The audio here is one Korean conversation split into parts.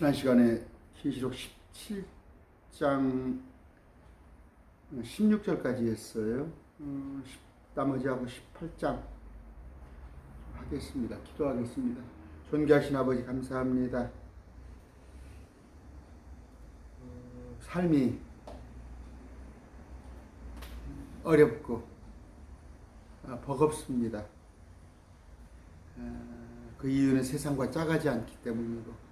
지난 시간에 계시록 17장 16절까지 했어요. 나머지하고 18장 하겠습니다. 기도하겠습니다. 존귀하신 아버지 감사합니다. 삶이 어렵고 버겁습니다. 그 이유는 세상과 짜가지 않기 때문이고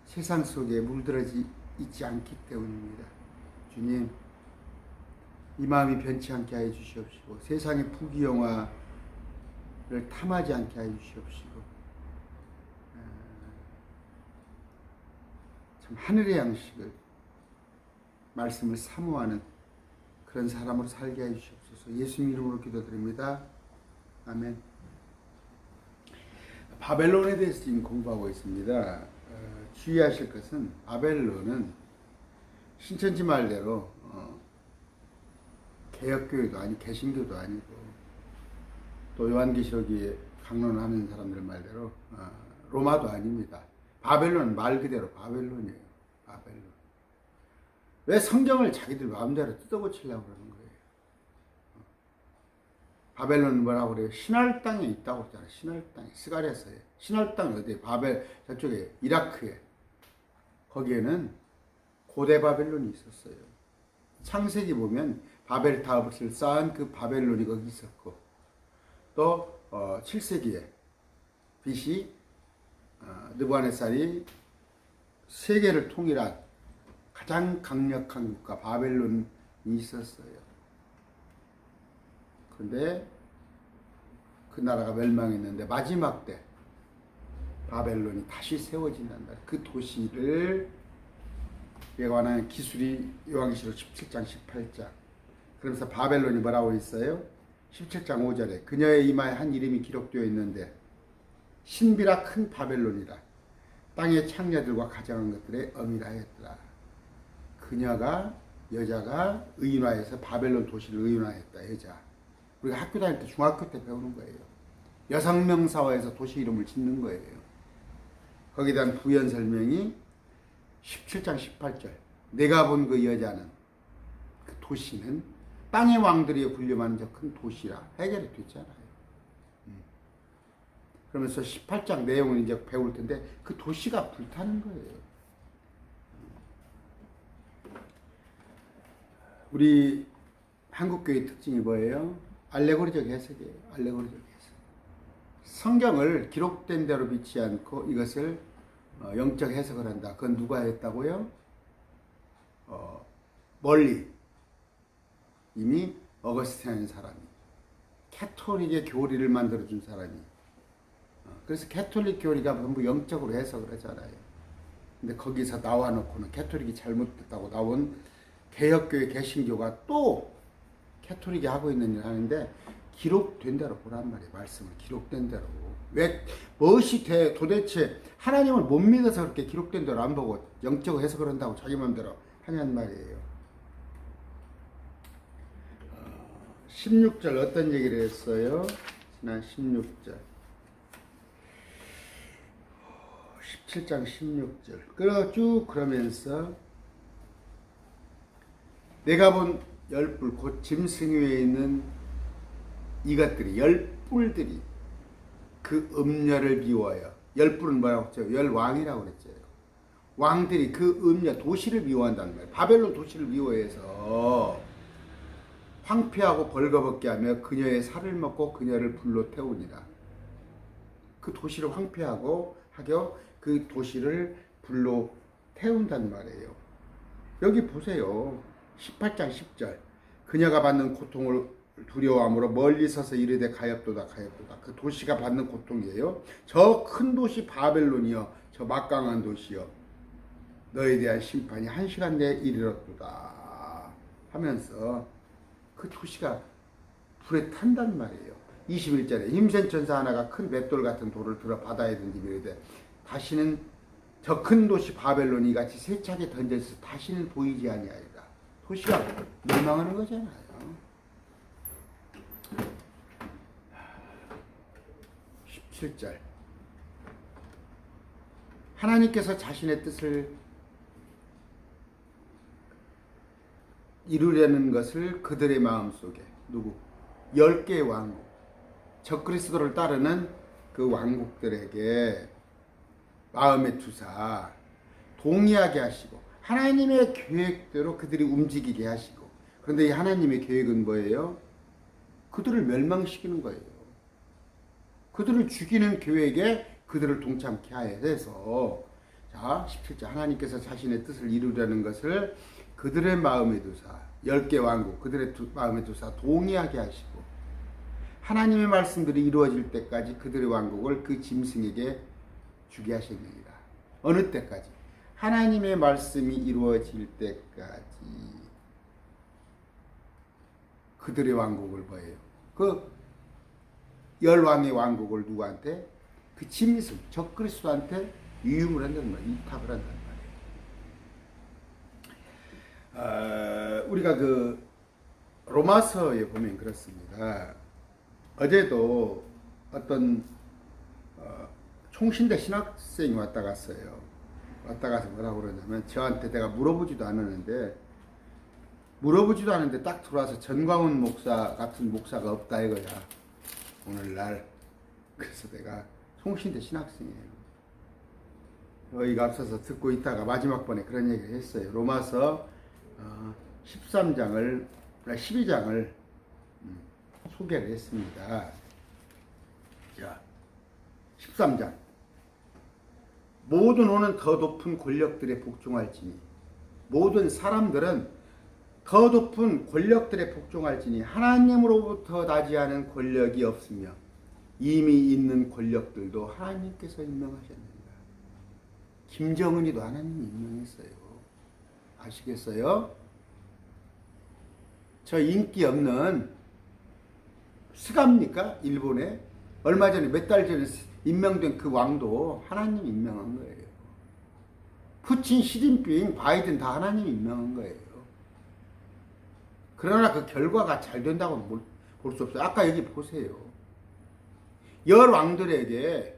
세상 속에 물들어지 있지 않기 때문입니다. 주님, 이 마음이 변치 않게 하여 주시옵시고 세상의 부귀영화를 탐하지 않게 하여 주시옵시고 참 하늘의 양식을 말씀을 사모하는 그런 사람으로 살게 해 주시옵소서. 예수님 이름으로 기도드립니다. 아멘. 바벨론에 대해서 지금 공부하고 있습니다. 주의하실 것은 바벨론은 신천지 말대로 개혁교회도 아니고 개신교도 아니고 또 요한계시록이 강론하는 사람들 말대로 로마도 아닙니다. 바벨론은 말 그대로 바벨론이에요. 바벨론. 왜 성경을 자기들 마음대로 뜯어고치려고 그러는 거예요? 바벨론은 뭐라고 그래요? 신할 땅에 있다고 그러잖아요. 신할 땅에. 스가랴서에. 신할 땅이 어디에? 바벨, 저쪽에, 이라크에. 거기에는 고대 바벨론이 있었어요. 창세기 보면 바벨 타워를 쌓은 그 바벨론이 거기 있었고, 또 7세기에 BC 느부갓네살이 세계를 통일한 가장 강력한 국가 바벨론이 있었어요. 그런데 그 나라가 멸망했는데 마지막 때 바벨론이 다시 세워진단다. 그 도시를 관한 기술이 요한계시록 17장 18장. 그러면서 바벨론이 뭐라고 있어요? 17장 5절에 그녀의 이마에 한 이름이 기록되어 있는데 신비라 큰 바벨론이라 땅의 창녀들과 가정한 것들의 어미라 했더라. 그녀가 여자가 의인화해서 바벨론 도시를 의인화했다. 여자. 우리가 학교 다닐 때 중학교 때 배우는 거예요. 여성명사화해서 도시 이름을 짓는 거예요. 거기에 대한 부연 설명이 17장 18절. 내가 본 그 여자는 그 도시는 땅의 왕들이 군림하는 저 큰 도시라 해결이 됐잖아요. 그러면서 18장 내용을 이제 배울 텐데 그 도시가 불타는 거예요. 우리 한국교회 특징이 뭐예요? 알레고리적 해석이에요. 알레고리적 해석. 성경을 기록된 대로 믿지 않고 이것을 영적 해석을 한다. 그건 누가 했다고요? 멀리 이미 어거스틴이라는 사람이 캐톨릭의 교리를 만들어준 사람이 그래서 캐톨릭 교리가 전부 영적으로 해석을 하잖아요. 근데 거기서 나와놓고는 캐톨릭이 잘못됐다고 나온 개혁교회 개신교가 또 캐톨릭이 하고 있는 일을 하는데 기록된 대로 보란 말이에요. 말씀을 기록된 대로. 왜 무엇이 도대체 하나님을 못 믿어서 그렇게 기록된 대로 안 보고 영적으로 해석을 한다고 자기 마음대로 하냔 말이에요. 16절 어떤 얘기를 했어요? 지난 16절 17장 16절 쭉 그러면서 내가 본 열불 곧 짐승 위에 있는 이것들이 열불들이 그 음녀를 미워하여 열불은 뭐라고 했죠? 열왕이라고 그랬죠. 왕들이 그 음녀 도시를 미워한다는 거예요. 바벨론 도시를 미워해서 황폐하고 벌거벗게 하며 그녀의 살을 먹고 그녀를 불로 태우니라. 그 도시를 황폐하고 하겨 그 도시를 불로 태운단 말이에요. 여기 보세요. 18장 10절 그녀가 받는 고통을 두려워함으로 멀리 서서 이르되 가엾도다 가엾도다. 그 도시가 받는 고통이에요. 저 큰 도시 바벨론이여 저 막강한 도시여 너에 대한 심판이 1시간 내에 이르렀도다 하면서 그 도시가 불에 탄단 말이에요. 21절에 힘센 천사 하나가 큰 맷돌 같은 돌을 들어 바다에 던지며 이르되 다시는 저 큰 도시 바벨론이 같이 세차게 던져서 다시는 보이지 아니하리라. 도시가 멸망하는 거잖아요. 17절 하나님께서 자신의 뜻을 이루려는 것을 그들의 마음속에 10개의 왕국, 적그리스도를 따르는 그 왕국들에게 마음에 두사 동의하게 하시고 하나님의 계획대로 그들이 움직이게 하시고, 그런데 이 하나님의 계획은 뭐예요? 그들을 멸망시키는 거예요. 그들을 죽이는 계획에 그들을 동참케 해서, 자 17절, 하나님께서 자신의 뜻을 이루려는 것을 그들의 마음에 두사 10개 왕국 그들의 마음에 두사 동의하게 하시고, 하나님의 말씀들이 이루어질 때까지 그들의 왕국을 그 짐승에게 주게 하셨느니라. 어느 때까지? 하나님의 말씀이 이루어질 때까지 그들의 왕국을 뭐예요? 그 10왕의 왕국을 누구한테? 그 짐승, 적그리스도한테 위임을 한단 말이에요. 이탁을 한단 말이에요. 우리가 그 로마서에 보면 그렇습니다. 어제도 어떤 총신대 신학생이 왔다 갔어요. 왔다 가서 뭐라고 그러냐면, 저한테 내가 물어보지도 않았는데 딱 들어와서 전광훈 목사 같은 목사가 없다 이거야, 오늘날. 그래서 내가 총신대 신학생이에요. 어이가 앞서서 듣고 있다가 마지막 번에 그런 얘기를 했어요. 로마서 12장을 소개를 했습니다. 자, 13장. 모든 오는 더 높은 권력들에 복종할지니, 모든 사람들은 더 높은 권력들에 복종할지니 하나님으로부터 나지 않은 권력이 없으며 이미 있는 권력들도 하나님께서 임명하셨느니라. 김정은이도 하나님이 임명했어요. 아시겠어요? 저 인기 없는 스가입니까? 일본에 얼마 전에 몇 달 전에 임명된 그 왕도 하나님이 임명한 거예요. 푸틴, 시진핑, 바이든 다 하나님이 임명한 거예요. 그러나 그 결과가 잘 된다고 볼 수 없어요. 아까 여기 보세요. 10왕들에게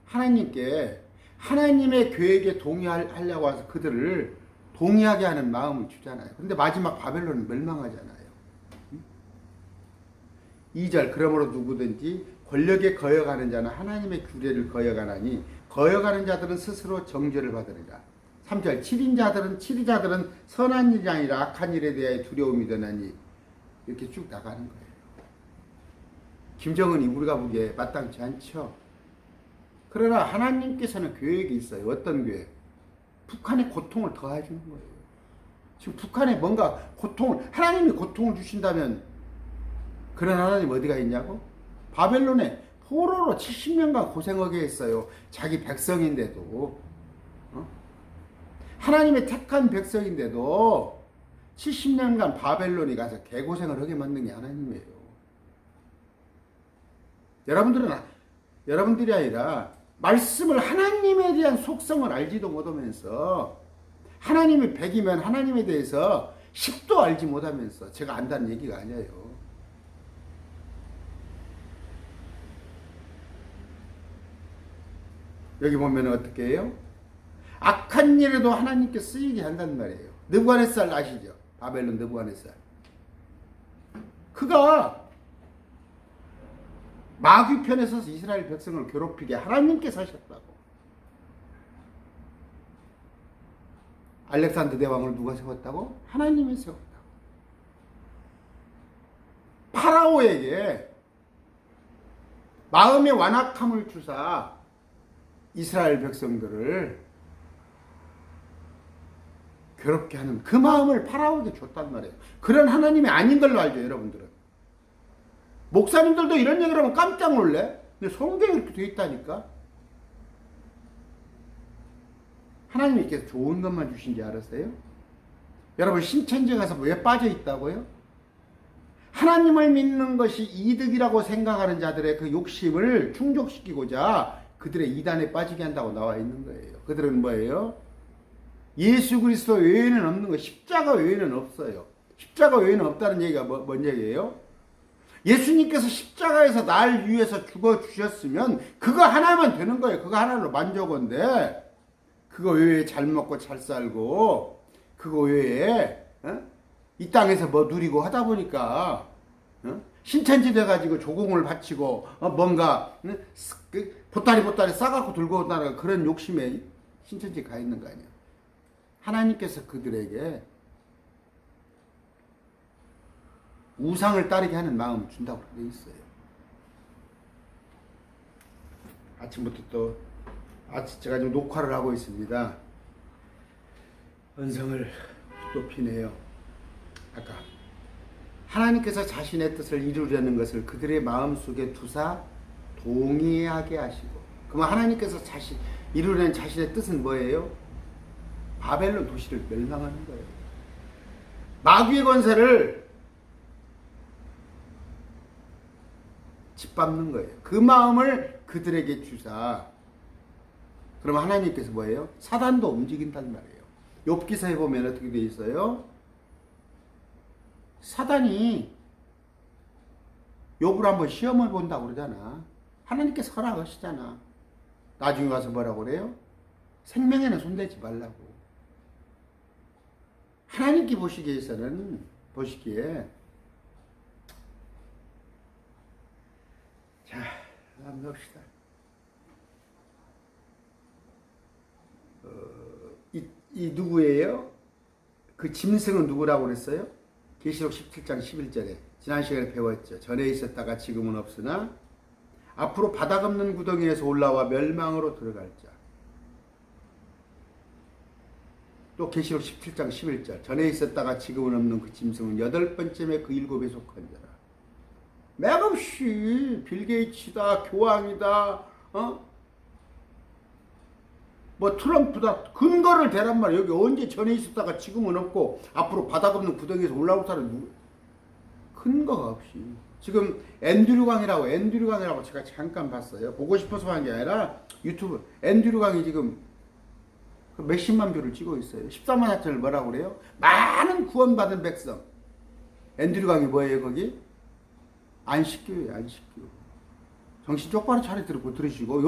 하나님께 하나님의 계획에 동의하려고 해서 그들을 동의하게 하는 마음을 주잖아요. 그런데 마지막 바벨론은 멸망하잖아요. 2절, 그러므로 누구든지 권력에 거여가는 자는 하나님의 규례를 거여가나니 거여가는 자들은 스스로 정죄를 받으리라. 3절, 치리자들은 선한 일이 아니라 악한 일에 대하여 두려움이 드나니, 이렇게 쭉 나가는 거예요. 김정은이 우리가 보기에 마땅치 않죠. 그러나 하나님께서는 계획이 있어요. 어떤 계획? 북한의 고통을 더해주는 거예요. 지금 북한에 뭔가 고통을, 하나님이 고통을 주신다면 그런 하나님 어디가 있냐고? 바벨론에 포로로 70년간 고생하게 했어요. 자기 백성인데도, 하나님의 택한 백성인데도 70년간 바벨론에 가서 개고생을 하게 만든 게 하나님이에요. 여러분들이 아니라 말씀을, 하나님에 대한 속성을 알지도 못하면서, 하나님이 100이면 하나님에 대해서 10도 알지 못하면서, 제가 안다는 얘기가 아니에요. 여기 보면 어떻게 해요? 악한 일에도 하나님께 쓰이게 한단 말이에요. 느부갓네살 아시죠? 바벨론 느부갓네살. 그가 마귀 편에 서서 이스라엘 백성을 괴롭히게 하나님께서 하셨다고. 알렉산더 대왕을 누가 세웠다고? 하나님이 세웠다고. 파라오에게 마음의 완악함을 주사 이스라엘 백성들을 괴롭게 하는 그 마음을 파라오에게 줬단 말이에요. 그런 하나님이 아닌 걸로 알죠, 여러분들은. 목사님들도 이런 얘기를 하면 깜짝 놀래. 근데 성경에 이렇게 되어 있다니까. 하나님이 이렇게 좋은 것만 주신지 알았어요? 여러분, 신천지 가서 왜 빠져 있다고요? 하나님을 믿는 것이 이득이라고 생각하는 자들의 그 욕심을 충족시키고자 그들의 이단에 빠지게 한다고 나와 있는 거예요. 그들은 뭐예요? 예수 그리스도 외에는 없는 거, 십자가 외에는 없어요. 십자가 외에는 없다는 얘기가 뭔 얘기예요? 예수님께서 십자가에서 날 위해서 죽어주셨으면 그거 하나만 되는 거예요. 그거 하나로 만족인데, 그거 외에 잘 먹고 잘 살고 그거 외에 이 땅에서 뭐 누리고 하다 보니까 신천지 돼가지고 조공을 바치고 뭔가 보따리 싸갖고 들고 온다는 그런 욕심에 신천지 가 있는 거 아니야. 하나님께서 그들에게 우상을 따르게 하는 마음을 준다고 돼 있어요. 아침부터 또 제가 지금 녹화를 하고 있습니다. 언성을 높이네요. 아까 하나님께서 자신의 뜻을 이루려는 것을 그들의 마음속에 두사 동의하게 하시고, 그러면 하나님께서 이루려는 자신의 뜻은 뭐예요? 바벨론 도시를 멸망하는 거예요. 마귀의 권세를 짓밟는 거예요. 그 마음을 그들에게 주사. 그럼 하나님께서 뭐예요? 사단도 움직인단 말이에요. 욥기서에 보면 어떻게 돼 있어요? 사단이 욥을 한번 시험을 본다고 그러잖아. 하나님께서 허락하시잖아. 나중에 와서 뭐라고 그래요? 생명에는 손대지 말라고. 하나님께 보시기에 자, 한번 봅시다. 이 누구예요? 그 짐승은 누구라고 그랬어요? 계시록 17장 11절에 지난 시간에 배웠죠. 전에 있었다가 지금은 없으나 앞으로 바닥 없는 구덩이에서 올라와 멸망으로 들어갈 자. 또 계시록 17장 11절 전에 있었다가 지금은 없는 그 짐승은 8번째에 그 7에 속한 자라. 맥없이 빌 게이츠다, 교황이다, 뭐 트럼프다, 근거를 대란 말이야. 여기 언제 전에 있었다가 지금은 없고 앞으로 바닥 없는 구덩이에서 올라올 사람 누구? 근거가 없이. 지금 앤드류 강이라고 제가 잠깐 봤어요. 보고 싶어서 한 게 아니라 유튜브 앤드류 강이 지금 몇십만 뷰를 찍고 있어요. 14만 화천을 뭐라고 그래요? 많은 구원받은 백성. 앤드류 강이 뭐예요 거기? 안식교예요. 안식교. 정신 똑바로 차려 들으시고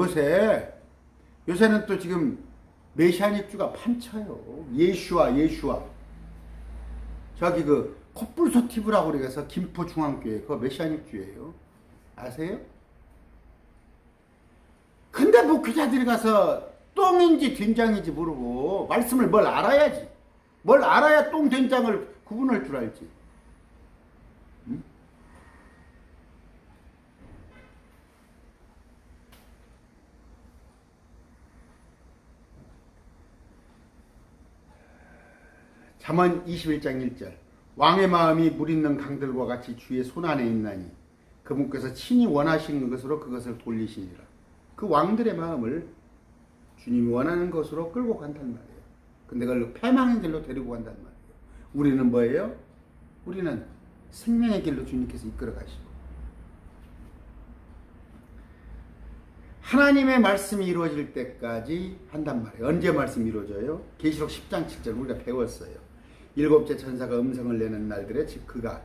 요새는 또 지금 메시아닉주가 판쳐요. 예슈아. 저기 그 콧불소 TV라고 그래서 김포중앙교회 그거 메시아닉주예요. 아세요? 근데 목회자들이 가서 똥인지 된장인지 모르고 말씀을 뭘 알아야지. 뭘 알아야 똥 된장을 구분할 줄 알지. 응? 잠언 21장 1절 왕의 마음이 물 있는 강들과 같이 주의 손안에 있나니 그분께서 친히 원하시는 것으로 그것을 돌리시니라. 그 왕들의 마음을 주님이 원하는 것으로 끌고 간단 말이에요. 근데 그걸 패망의 길로 데리고 간단 말이에요. 우리는 뭐예요? 우리는 생명의 길로 주님께서 이끌어 가시고 하나님의 말씀이 이루어질 때까지 한단 말이에요. 언제 말씀이 이루어져요? 계시록 10장 7절 우리가 배웠어요. 7째 천사가 음성을 내는 날들에 즉 그가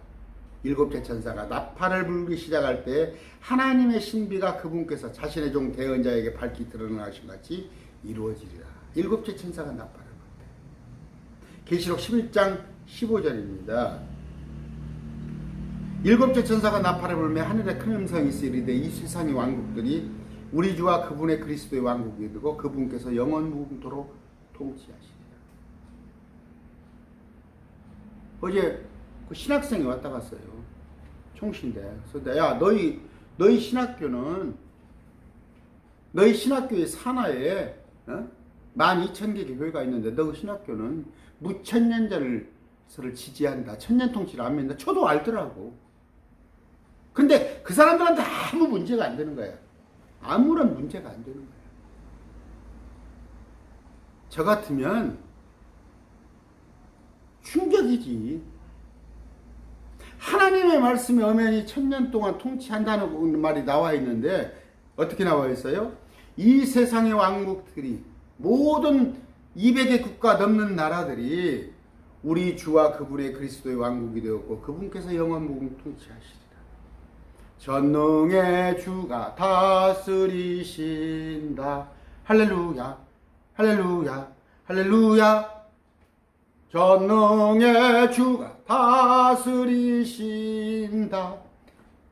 7째 천사가 나팔을 불기 시작할 때 하나님의 신비가 그분께서 자신의 종 대언자에게 밝히 드러나신 같이 이루어지리라. 7째 천사가 나팔을 불 때. 계시록 11장 15절입니다. 7째 천사가 나팔을 불며 하늘에 큰 음성이 있으리되 이 세상의 왕국들이 우리 주와 그분의 그리스도의 왕국이 되고 그분께서 영원 무궁토록 통치하시리라. 어제 그 신학생이 왔다 갔어요. 총신대. 그래서 야 너희 신학교는 너희 신학교의 산하에 12,000개 교회가 있는데 너 신학교는 무천년전을 지지한다. 천년통치를 안 믿는다. 저도 알더라고. 근데 그 사람들한테 아무 문제가 안 되는 거야. 아무런 문제가 안 되는 거야. 저 같으면 충격이지. 하나님의 말씀이 엄연히 1000년 동안 통치한다는 말이 나와 있는데 어떻게 나와 있어요? 이 세상의 왕국들이 모든 200의 국가 넘는 나라들이 우리 주와 그분의 그리스도의 왕국이 되었고 그분께서 영원 무궁 통치하시리라. 전능의 주가 다스리신다. 할렐루야 할렐루야. 할렐루야. 전능의 주가 다스리신다.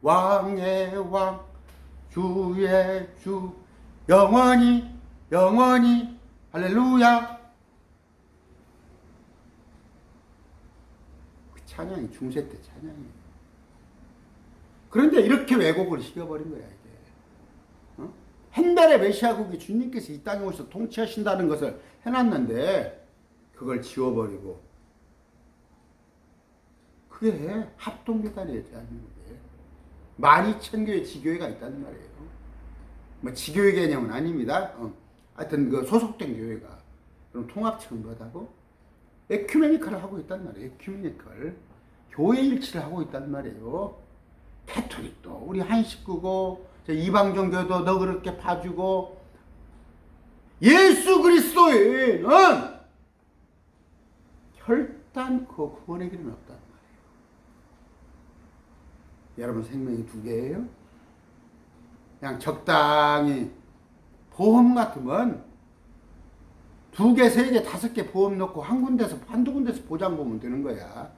왕의 왕, 주의 주, 영원히 영원히. 할렐루야. 그 찬양이 중세 때 찬양이에요. 그런데 이렇게 왜곡을 시켜버린 거야 이게. hen델의 메시아국이 주님께서 이 땅에 오셔서 통치하신다는 것을 해놨는데 그걸 지워버리고, 그게 합동교단이지 않는데 12,000교회 지교회가 있다는 말이에요. 뭐 지교회 개념은 아닙니다. 하여튼 그 소속된 교회가 그럼 통합청거하고 에큐메니컬을 하고 있단 말이에요. 에큐메니컬 교회 일치를 하고 있단 말이에요. 캐톨릭도 우리 한식구고 이방종교도 너그럽게 봐주고, 예수 그리스도에는 결단코 구원의 길은 없단 말이에요. 여러분 생명이 두 개예요. 그냥 적당히 보험 같으면 2개, 3개, 5개 보험 넣고 한두 군데서 보장 보면 되는 거야.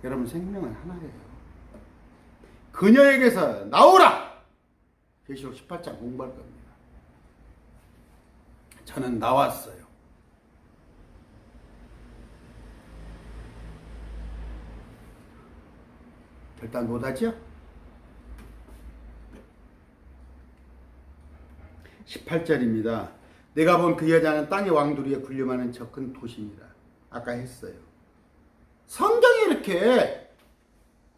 여러분 생명은 하나예요. 그녀에게서 나오라! 계시록 18장 공부할 겁니다. 저는 나왔어요. 결단 못하죠? 18절입니다. 내가 본 그 여자는 땅의 왕들 위에 군림하는 저 큰 도시니라. 아까 했어요. 성경에 이렇게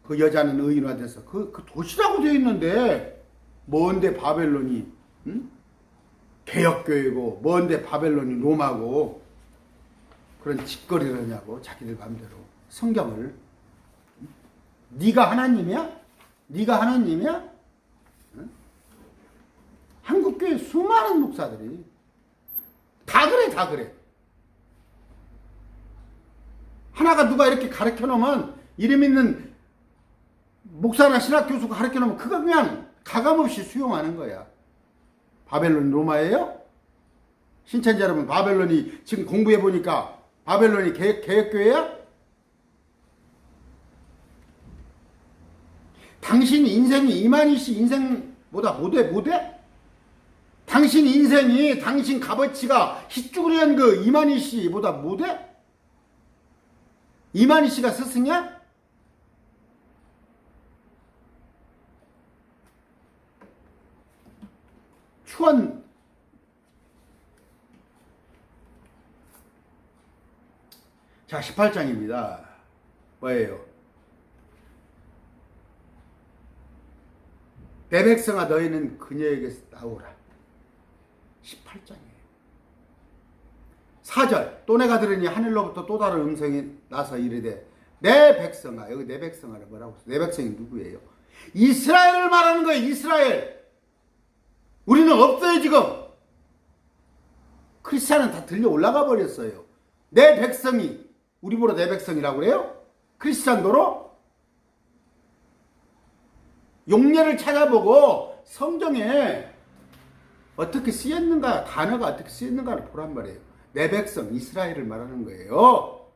그 여자는 의인화돼서 그 도시라고 되어 있는데, 뭔데 바벨론이 개혁교회고 뭔데 바벨론이 로마고 그런 짓거리를 하냐고. 자기들 마음대로 성경을. 네가 하나님이야? 네가 하나님이야? 한국교회 수많은 목사들이 다 그래, 다 그래. 하나가 누가 이렇게 가르쳐 놓으면, 이름 있는 목사나 신학교수가 가르쳐 놓으면 그거 그냥 가감없이 수용하는 거야. 바벨론 로마예요? 신천지 여러분, 바벨론이 지금 공부해 보니까 바벨론이 개혁교회야? 당신 인생이 이만희 씨 인생보다 못해? 당신 인생이, 당신 값어치가 희쭈그리한 그 이만희 씨보다 못해? 이만희 씨가 스승이야? 추원. 자, 18장입니다. 뭐예요? 내 백성아 너희는 그녀에게서 나오라. 18장이에요. 4절. 또 내가 들으니 하늘로부터 또 다른 음성이 나서 이르되 내 백성아. 여기 내 백성아를 뭐라고 했어요? 내 백성이 누구예요? 이스라엘을 말하는 거예요. 이스라엘. 우리는 없어요 지금. 크리스찬은 다 들려 올라가 버렸어요. 내 백성이. 우리 보러 내 백성이라고 그래요? 크리스찬도로? 용례를 찾아보고 성경에 어떻게 쓰였는가, 단어가 어떻게 쓰였는가를 보란 말이에요. 내 백성 이스라엘을 말하는 거예요.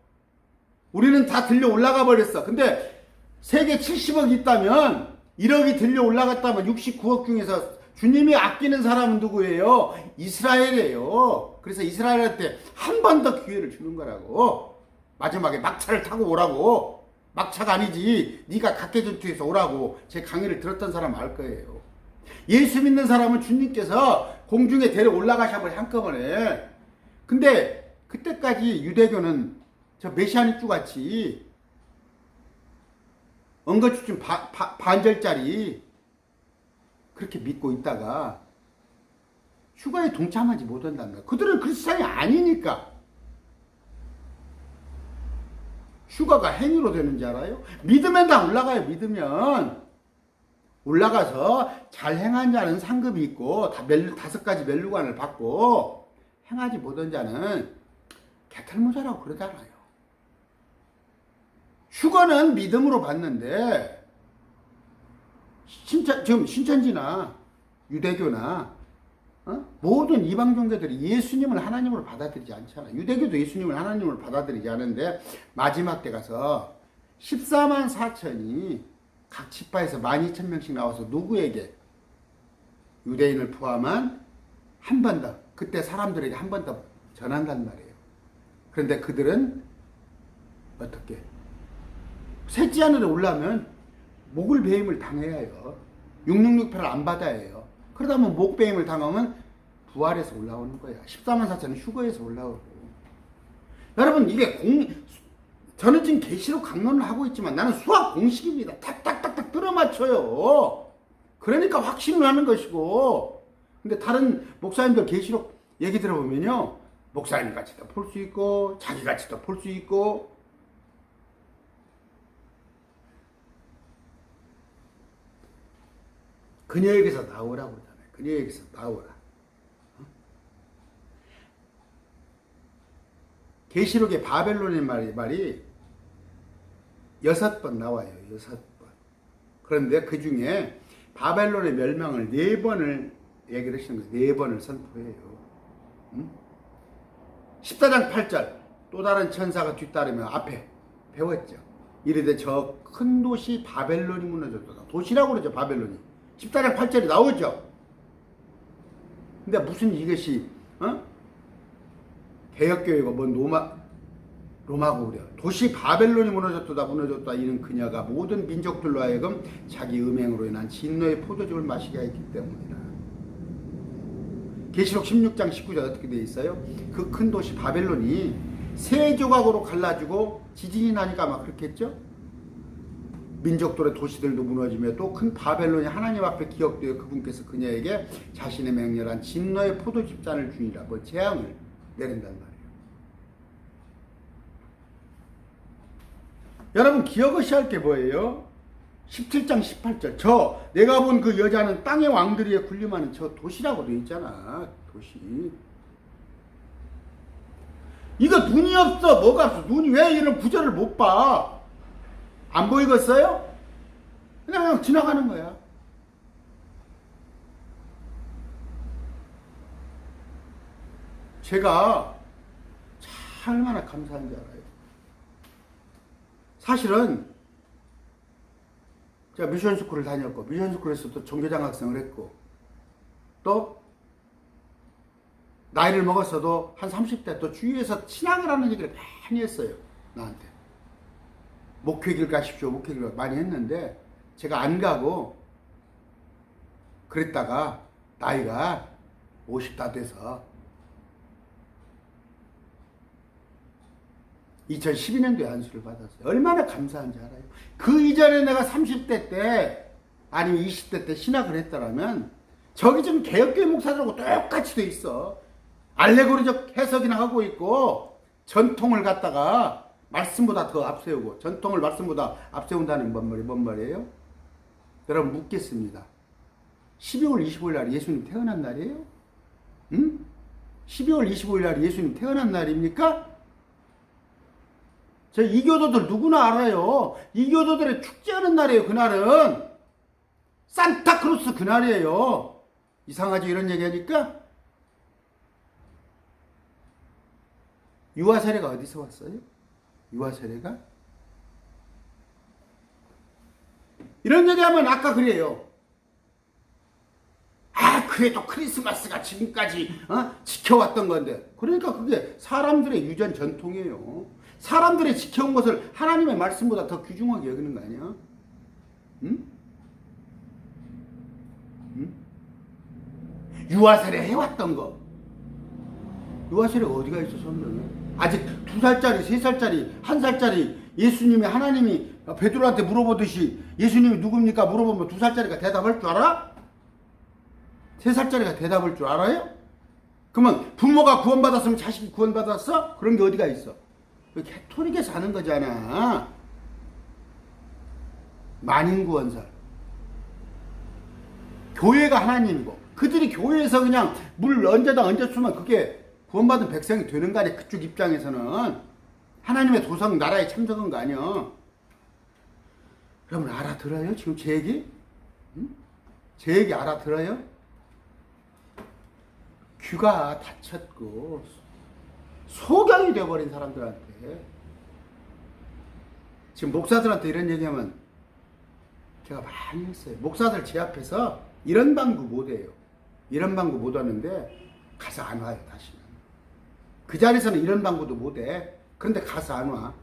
우리는 다 들려 올라가 버렸어. 근데 세계 70억 있다면 1억이 들려 올라갔다면 69억 중에서 주님이 아끼는 사람은 누구예요? 이스라엘이에요. 그래서 이스라엘한테 한 번 더 기회를 주는 거라고. 마지막에 막차를 타고 오라고. 막차가 아니지, 네가 각계전투에서 오라고. 제 강의를 들었던 사람 알 거예요. 예수 믿는 사람은 주님께서 공중에 데려 올라가셔버려 한꺼번에. 근데 그때까지 유대교는 저 메시아닉 주같이 엉거주춤 반절짜리 그렇게 믿고 있다가 휴가에 동참하지 못한다는 거야. 그들은 크리스찬이 아니니까. 휴가가 행위로 되는지 알아요? 믿으면 다 올라가요. 믿으면 올라가서 잘 행한 자는 상급이 있고 다 5가지 멸류관을 받고, 행하지 못한 자는 개털모자라고 그러잖아요. 휴가는 믿음으로 받는데 지금 신천지나 유대교나 모든 이방 종교들이 예수님을 하나님으로 받아들이지 않잖아. 유대교도 예수님을 하나님으로 받아들이지 않은데 마지막 때 가서 14만 4천이 각 지파에서 12,000명씩 나와서 누구에게? 유대인을 포함한 한 번 더, 그때 사람들에게 한 번 더 전한단 말이에요. 그런데 그들은 어떻게? 셋째 하늘에 올라면 목을 베임을 당해야 해요. 666패를 안 받아야 해요. 그러다 보면 목 베임을 당하면 부활해서 올라오는 거야. 14만 4천은 휴거해서 올라오고. 여러분 이게 저는 지금 계시록 강론을 하고 있지만 나는 수학 공식입니다. 탁탁탁탁 들어맞춰요. 그러니까 확신을 하는 것이고. 근데 다른 목사님들 계시록 얘기 들어보면요, 목사님 같이도 볼 수 있고 자기 같이도 볼 수 있고. 그녀에게서 나오라고 그러잖아요. 그녀에게서 나오라. 계시록의 바벨론의 말이 6번 나와요. 6번. 그런데 그 중에 바벨론의 멸망을 4번을 얘기를 하시는 거예요. 4번을 선포해요. 14장 8절 또 다른 천사가 뒤따르며 앞에 배웠죠. 이르되 저 큰 도시 바벨론이 무너졌다. 도시라고 그러죠. 바벨론이. 14장 8절이 나오죠. 근데 무슨 이것이 개혁교회가 로마고 그래요. 도시 바벨론이 무너졌다 이는 그녀가 모든 민족들로 하여금 자기 음행으로 인한 진노의 포도주를 마시게 했기 때문이라. 계시록 16장 19절 어떻게 되어 있어요? 그 큰 도시 바벨론이 세 조각으로 갈라지고 지진이 나니까 아마 그렇겠죠? 민족들의 도시들도 무너지며 또 큰 바벨론이 하나님 앞에 기억되어 그분께서 그녀에게 자신의 맹렬한 진노의 포도즙잔을 주니라. 재앙을 내린단 말이에요. 여러분 기억하셔야 할 게 뭐예요? 17장 18절 내가 본 그 여자는 땅의 왕들이에 군림하는 저 도시라고 되어 있잖아. 도시. 이거 눈이 없어. 뭐가 없어. 눈이 왜 이런 구절을 못 봐? 안 보이겠어요? 그냥 지나가는 거야. 제가 얼마나 감사한지 알아요. 사실은 제가 미션스쿨을 다녔고 미션스쿨에서도 종교장학생을 했고 또 나이를 먹었어도 한 30대 또 주위에서 신앙을 하는 얘기를 많이 했어요. 나한테. 목회길 가십시오. 목회길 많이 했는데 제가 안 가고 그랬다가 나이가 50다 돼서 2012년도에 안수를 받았어요. 얼마나 감사한지 알아요. 그 이전에 내가 30대 때 아니면 20대 때 신학을 했더라면 저기 지금 개혁교회 목사들하고 똑같이 돼 있어. 알레고리적 해석이나 하고 있고 전통을 갖다가 말씀보다 더 앞세우고 전통을 말씀보다 앞세운다는 뭔 말이에요? 여러분 묻겠습니다. 12월 25일 날 예수님 태어난 날이에요? 응? 12월 25일 날 예수님 태어난 날입니까? 저 이교도들 누구나 알아요. 이교도들의 축제하는 날이에요. 그날은 산타크로스 그날이에요. 이상하죠? 이런 얘기하니까? 유아 세례가 어디서 왔어요? 유아 세례가? 이런 얘기하면 아까 그래요. 그래도 크리스마스가 지금까지 지켜왔던 건데. 그러니까 그게 사람들의 유전 전통이에요. 사람들이 지켜온 것을 하나님의 말씀보다 더 귀중하게 여기는 거 아니야? 응? 응? 유아세례 해왔던 거. 유아세례가 어디가 있어, 성경에? 아직 2살짜리, 3살짜리, 1살짜리 예수님이 하나님이 베드로한테 물어보듯이 예수님이 누굽니까? 물어보면 2살짜리가 대답할 줄 알아? 3살짜리가 대답할 줄 알아요? 그러면 부모가 구원받았으면 자식이 구원받았어? 그런 게 어디가 있어? 캐토릭에서 하는 거잖아. 만인구원설. 교회가 하나님이고 그들이 교회에서 그냥 물 언제다 얹어주면 그게 구원받은 백성이 되는 거 아니야. 그쪽 입장에서는 하나님의 도성 나라에 참석한 거 아니야. 여러분 알아들어요? 지금 제 얘기? 응? 제 얘기 알아들어요? 귀가 다쳤고 소경이 되어버린 사람들한테 지금 목사들한테 이런 얘기하면 제가 많이 했어요. 목사들 제 앞에서 이런 방구 못해요. 이런 방구 못하는데 가서 안 와요. 다시는. 그 자리에서는 이런 방구도 못해. 그런데 가서 안 와.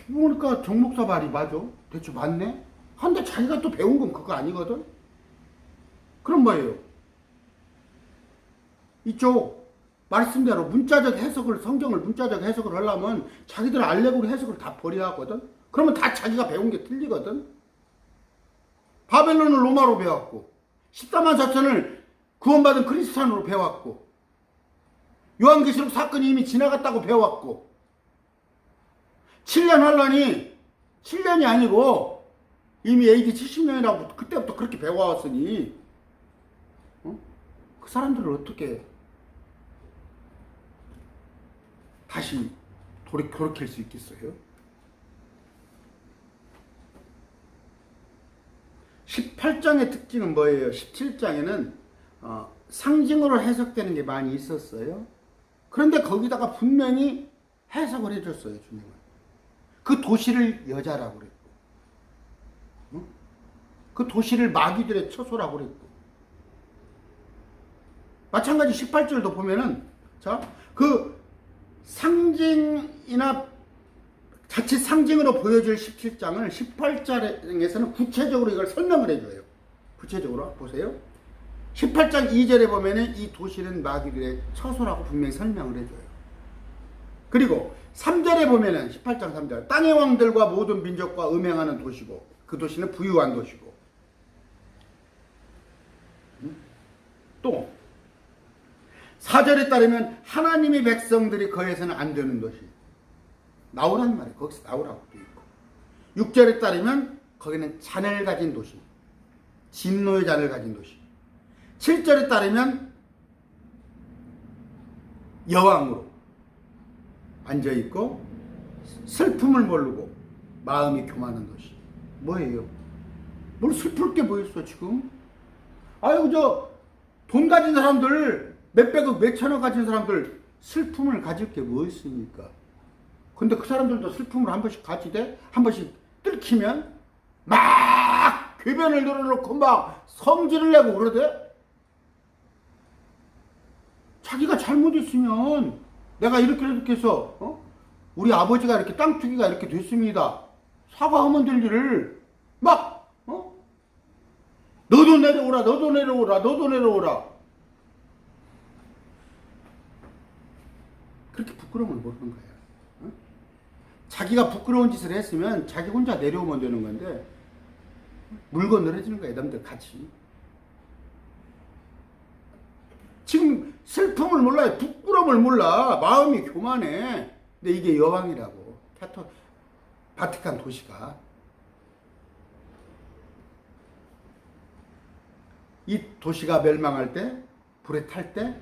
그러니까 정목사 말이 맞아. 대충 맞네. 근데 자기가 또 배운 건 그거 아니거든. 그럼 뭐예요? 이쪽 말씀대로 문자적 해석을, 성경을 문자적 해석을 하려면 자기들 알레고리 해석을 다 버려야 하거든. 그러면 다 자기가 배운 게 틀리거든. 바벨론을 로마로 배웠고 14만 4천을 구원받은 크리스찬으로 배웠고 요한계시록 사건이 이미 지나갔다고 배웠고 7년 환란이 7년이 아니고 이미 AD 70년이라고 그때부터 그렇게 배워왔으니 그 사람들을 어떻게 다시 돌이킬 수 있겠어요? 18장의 특징은 뭐예요? 17장에는 상징으로 해석되는 게 많이 있었어요. 그런데 거기다가 분명히 해석을 해줬어요. 주님은. 그 도시를 여자라고 그랬고 그 도시를 마귀들의 처소라고 그랬고 마찬가지 18절도 보면은 자, 그 상징이나 자칫 상징으로 보여줄 17장을 18장에서는 구체적으로 이걸 설명을 해줘요. 구체적으로 보세요. 18장 2절에 보면은 이 도시는 마귀들의 처소라고 분명히 설명을 해줘요. 그리고 3절에 보면은 18장 3절 땅의 왕들과 모든 민족과 음행하는 도시고 그 도시는 부유한 도시고 또 4절에 따르면 하나님의 백성들이 거기에서는 안 되는 도시 나오란 말이에요. 거기서 나오라고 되어 있고 6절에 따르면 거기는 잔을 가진 도시 진노의 잔을 가진 도시 7절에 따르면 여왕으로 앉아있고 슬픔을 모르고 마음이 교만한 도시 뭐예요? 뭘 슬플 게 뭐 있어 지금? 아이고 저 돈 가진 사람들 몇백억 몇천억 가진 사람들 슬픔을 가질 게 뭐 있습니까? 근데 그 사람들도 슬픔을 한 번씩 가지되 한 번씩 뜰키면 막 궤변을 늘어놓고 막 성질을 내고 그러대. 자기가 잘못했으면 내가 이렇게 해서 우리 아버지가 이렇게 땅 투기가 이렇게 됐습니다. 사과하면 될 일을 막 너도 내려오라 너도 내려오라 너도 내려오라 그렇게 부끄러움을 모르는 거야. 자기가 부끄러운 짓을 했으면 자기 혼자 내려오면 되는 건데 물건 늘어지는 거야. 남들 같이. 지금 슬픔을 몰라요. 부끄러움을 몰라. 마음이 교만해. 근데 이게 여왕이라고. 바티칸 도시가. 이 도시가 멸망할 때, 불에 탈 때,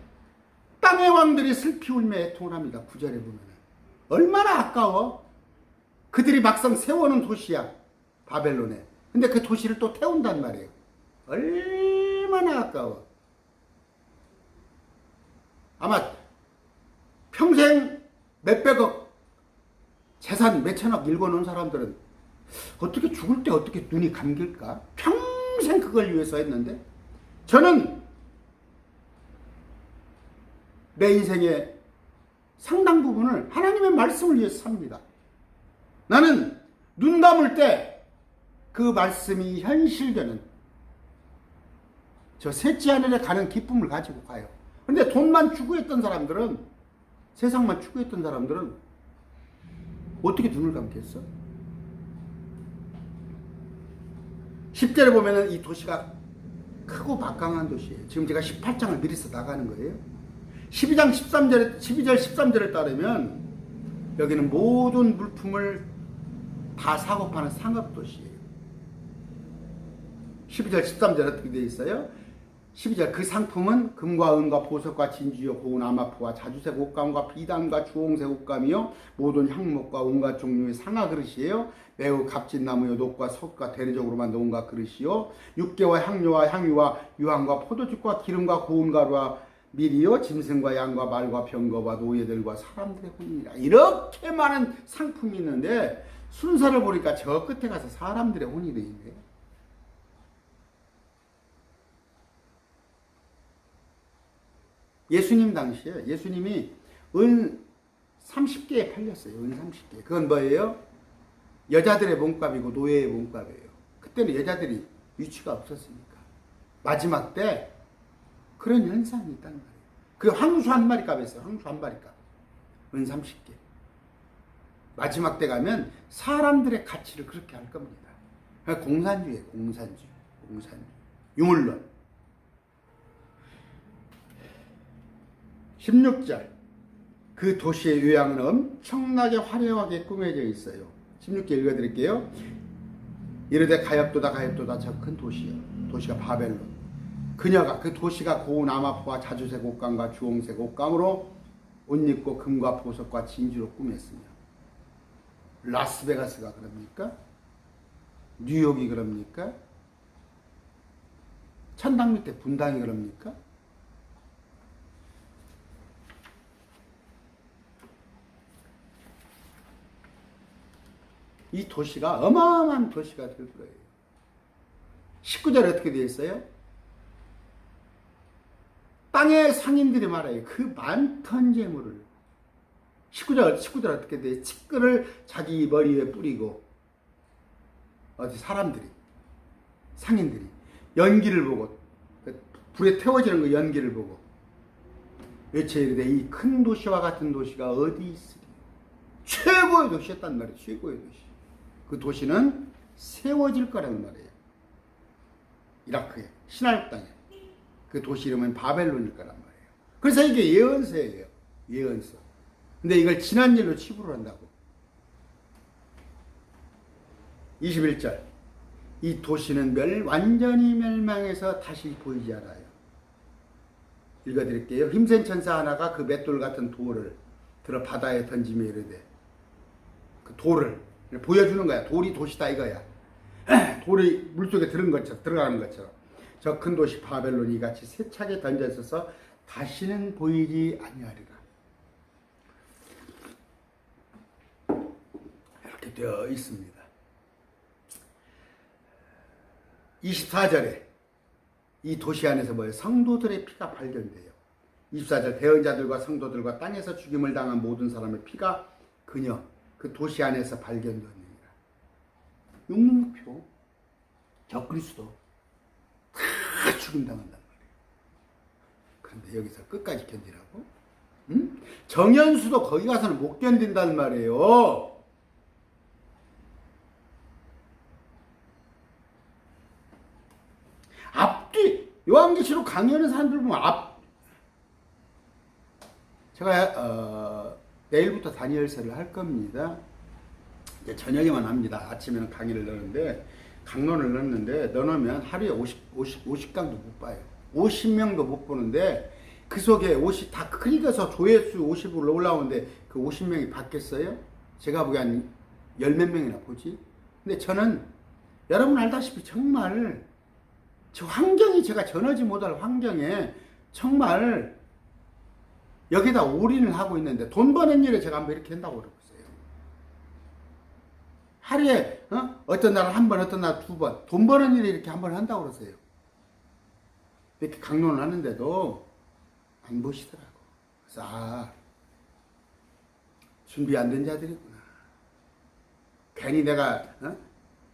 땅의 왕들이 슬피 울며 애통을 합니다. 9절에 보면. 얼마나 아까워. 그들이 막상 세워놓은 도시야. 바벨론에. 근데 그 도시를 또 태운단 말이에요. 얼마나 아까워. 아마 평생 몇백억 재산 몇천억 일궈놓은 사람들은 어떻게 죽을 때 어떻게 눈이 감길까? 평생 그걸 위해서 했는데 저는 내 인생의 상당 부분을 하나님의 말씀을 위해서 삽니다. 나는 눈 감을 때 그 말씀이 현실되는 저 셋째 하늘에 가는 기쁨을 가지고 가요. 근데 돈만 추구했던 사람들은 세상만 추구했던 사람들은 어떻게 눈을 감겠어? 10절에 보면은 이 도시가 크고 막강한 도시예요. 지금 제가 18장을 미리서 나가는 거예요. 12절 13절에 따르면 여기는 모든 물품을 다 사고 파는 상업도시예요. 12절 13절 어떻게 되어 있어요? 12절 그 상품은 금과 은과 보석과 진주요 고운 아마포와 자주색 옷감과 비단과 주홍색 옷감이요 모든 향목과 온갖 종류의 상아 그릇이에요. 매우 값진 나무요 녹과 석과 대리적으로 만든 온갖 그릇이요 육개와 향료와 향유와 유황과 포도즙과 기름과 고운 가루와 밀이요 짐승과 양과 말과 병거와 노예들과 사람들의 혼이니라. 이렇게 많은 상품이 있는데 순서를 보니까 저 끝에 가서 사람들의 혼이 되어 있네요. 예수님 당시에 예수님이 은 30개에 팔렸어요. 은 30개. 그건 뭐예요? 여자들의 몸값이고 노예의 몸값이에요. 그때는 여자들이 위치가 없었으니까. 마지막 때 그런 현상이 있다는 말이에요. 그 황수 한 마리 값이었어요. 황수 한 마리 값. 은 30개. 마지막 때 가면 사람들의 가치를 그렇게 할 겁니다. 공산주의예요. 공산주의. 유물론. 16절 그 도시의 요양은 엄청나게 화려하게 꾸며져 있어요. 16절 읽어드릴게요. 이르되 가엾도다 저 큰 도시여 도시가 바벨론 그녀가 그 도시가 고운 아마포와 자주색 옷감과 주홍색 옷감으로 옷 입고 금과 보석과 진주로 꾸몄으며 라스베가스가 그럽니까? 뉴욕이 그럽니까? 천당 밑에 분당이 그럽니까? 이 도시가 어마어마한 도시가 될 거예요. 19절에 어떻게 되어 있어요? 땅의 상인들이 말해요. 그 많던 재물을 19절 어떻게 돼요? 치끌을 자기 머리 위에 뿌리고 어디 사람들이 상인들이 연기를 보고 불에 태워지는 그 연기를 보고 외쳐 이르되 이 큰 도시와 같은 도시가 어디 있으리? 최고의 도시였단 말이에요. 최고의 도시. 그 도시는 세워질 거라는 말이에요. 이라크에, 시날 땅에. 그 도시 이름은 바벨론일 거란 말이에요. 그래서 이게 예언서예요. 예언서. 근데 이걸 지난 일로 치부를 한다고. 21절. 이 도시는 완전히 멸망해서 다시 보이지 않아요. 읽어드릴게요. 힘센 천사 하나가 그 맷돌 같은 돌을 들어 바다에 던지며 이르되 그 돌을 보여주는 거야. 돌이 도시다 이거야. 돌이 물속에 들어가는 것처럼 저 큰 도시 바벨론이 같이 세차게 던져 있어서 다시는 보이지 아니하리라. 이렇게 되어 있습니다. 24절에 이 도시 안에서 뭐예요? 성도들의 피가 발견돼요. 24절 대언자들과 성도들과 땅에서 죽임을 당한 모든 사람의 피가 그녀 그 도시 안에서 발견되었느니라. 육문표 적그리스도 다 죽임당한단 말이에요. 그런데 여기서 끝까지 견디라고? 응? 정연수도 거기 가서는 못 견딘단 말이에요. 앞뒤 요한계시록 강의하는 사람들 보면 제가 내일부터 다니엘서를 할 겁니다. 이제 저녁에만 합니다. 아침에는 강의를 넣는데 강론을 넣으면 하루에 50강도 못 봐요. 50명도 못 보는데 그 속에 다 클릭해서 조회수 50으로 올라오는데 그 50명이 받겠어요? 제가 보기엔 한 10몇 명이나 보지. 근데 저는 여러분 알다시피 정말 저 환경이 제가 전하지 못할 환경에 정말 여기다 올인을 하고 있는데 돈 버는 일에 제가 한번 이렇게 한다고 그러고 있어요. 하루에 어떤 날은 한 번, 어떤 날 두 번, 돈 버는 일에 이렇게 한 번 한다고 그러세요. 이렇게 강론을 하는데도 안 보시더라고. 그래서 준비 안 된 자들이구나. 괜히 내가